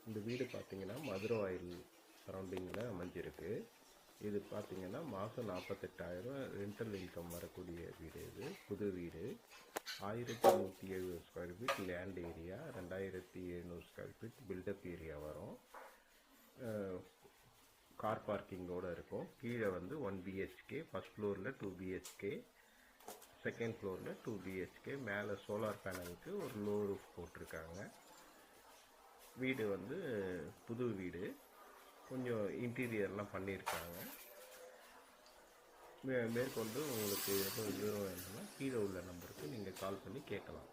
இந்த வீடு பார்த்தீங்கன்னா மதுரை வாயில் சரௌண்டிங்கில் அமைஞ்சிருக்கு. இது பார்த்தீங்கன்னா மாதம் 48,000 ரெண்டல் இன்கம் வரக்கூடிய வீடு. இது புது வீடு. 1170 square feet land area, 2700 square feet built up area வரும். கார் பார்க்கிங்கோடு இருக்கும். கீழே வந்து 1 பிஹெச்கே, ஃபஸ்ட் ஃப்ளோரில் 2 பிஹெச்கே, செகண்ட் ஃப்ளோரில் 2 பிஹெச்கே. மேலே சோலார் பேனலுக்கு ஒரு லோ ரூஃப் போட்டிருக்காங்க. வீடு வந்து புது வீடு, கொஞ்சம் இன்டீரியர்லாம் பண்ணியிருக்காங்க. மேற்கொண்டு உங்களுக்கு எதுவும் விவரம் வேணும்னா கீழே உள்ள நம்பருக்கு நீங்கள் கால் பண்ணி கேட்கலாம்.